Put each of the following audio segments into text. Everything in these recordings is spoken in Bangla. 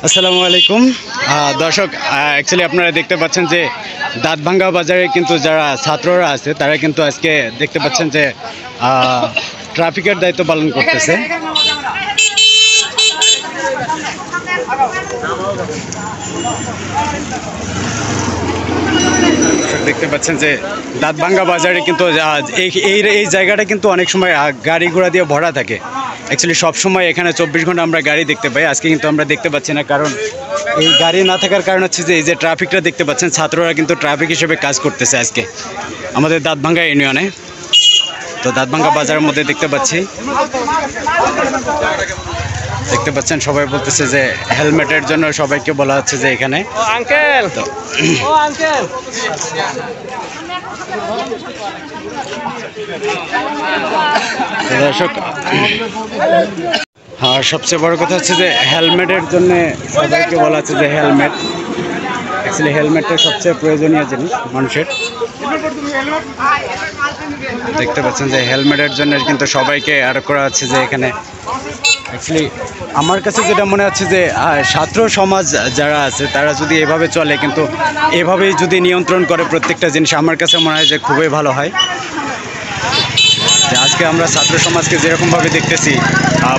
আসসালামু আলাইকুম দর্শক, অ্যাকচুয়ালি আপনারা দেখতে পাচ্ছেন যে দাঁতভাঙ্গা বাজারে কিন্তু যারা ছাত্ররা আছে তারা কিন্তু আজকে দেখতে পাচ্ছেন যে ট্রাফিকের দায়িত্ব পালন করতেছে। দেখতে পাচ্ছেন যে দাঁতভাঙ্গা বাজারে কিন্তু এই জায়গাটা কিন্তু অনেক সময় গাড়ি ঘোড়া দিয়ে ভরা থাকে। অ্যাকচুয়ালি সব সময় এখানে 24 ঘন্টা আমরা গাড়ি দেখতে পাই, আজকে কিন্তু আমরা দেখতে পাচ্ছি না। কারণ এই গাড়ি না থাকার কারণ হচ্ছে যে এই যে ট্রাফিকটা দেখতে পাচ্ছেন, ছাত্ররা কিন্তু ট্রাফিক হিসেবে কাজ করতেছে আজকে আমাদের দাঁতভাঙ্গা ইউনিয়নে। তো দাঁতভাঙ্গা বাজারের মধ্যে দেখতে পাচ্ছেন সবাই বলতেছে যে হেলমেটের জন্য সবাইকে বলা হচ্ছে যে এখানে আঙ্কেল তো দর্শক, সবচেয়ে বড় কথা হচ্ছে যে হেলমেটের জন্য সবাইকে বলা হচ্ছে যে হেলমেট। অ্যাকচুয়ালি হেলমেটটা সবচেয়ে প্রয়োজনীয় জিনিস মানুষের। দেখতে পাচ্ছেন যে হেলমেটের জন্য কিন্তু সবাইকে আরো করা হচ্ছে যে এখানে। অ্যাকচুয়ালি আমার কাছে যেটা মনে হচ্ছে যে ছাত্র সমাজ যারা আছে তারা যদি এভাবে চলে, কিন্তু এভাবেই যদি নিয়ন্ত্রণ করে প্রত্যেকটা জিনিস, আমার কাছে মনে হয় যে খুবই ভালো হয়। আজকে আমরা ছাত্র সমাজকে যেরকমভাবে দেখতেছি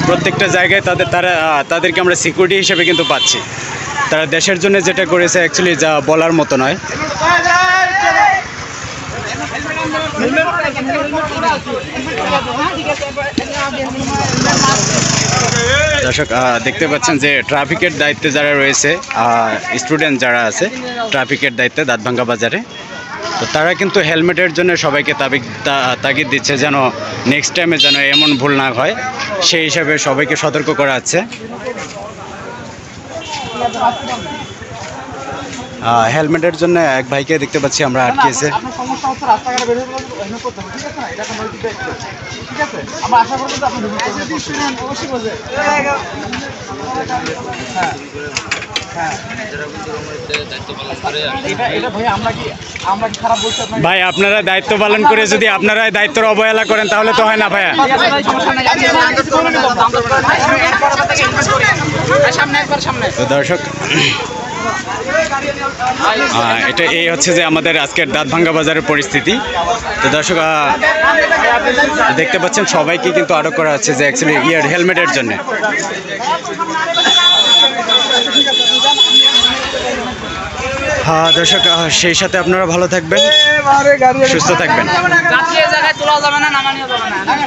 প্রত্যেকটা জায়গায় তাদেরকে আমরা সিকিউরিটি হিসেবে কিন্তু পাচ্ছি। তারা দেশের জন্য যেটা করেছে অ্যাকচুয়ালি যা বলার মতো নয়। দর্শক, দেখতে পাচ্ছেন যে ট্রাফিকের দায়িত্বে যারা রয়েছে, স্টুডেন্ট যারা আছে ট্রাফিকের দায়িত্বে দাঁতভাঙ্গা বাজারে, তো তারা কিন্তু হেলমেটের জন্য সবাইকে তাগিদ দিচ্ছে যেন নেক্সট টাইমে যেন এমন ভুল না হয়, সেই হিসাবে সবাইকে সতর্ক করা হচ্ছে। হেলমেটের জন্য এক ভাইকে দেখতে পাচ্ছি আমরা আটকেছে। ভাই, আপনারা দায়িত্ব পালন করে যদি আপনারা দায়িত্বের অবহেলা করেন তাহলে তো হয় না ভাইয়া। তো দর্শক, এটা এই হচ্ছে যে আমাদের আজকের দাঁতভাঙ্গা বাজারের পরিস্থিতি। তো দর্শক, দেখতে পাচ্ছেন সবাইকে কিন্তু আটক করা হচ্ছে যে অ্যাকচুয়ালি হেলমেটের জন্য। দর্শক, সেই সাথে আপনারা ভালো থাকবেন, সুস্থ থাকবেন।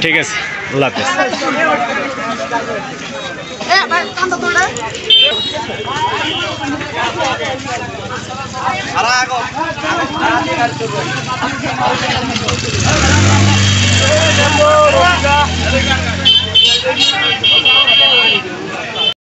ঠিক আছে, আল্লাহ হাফেজ।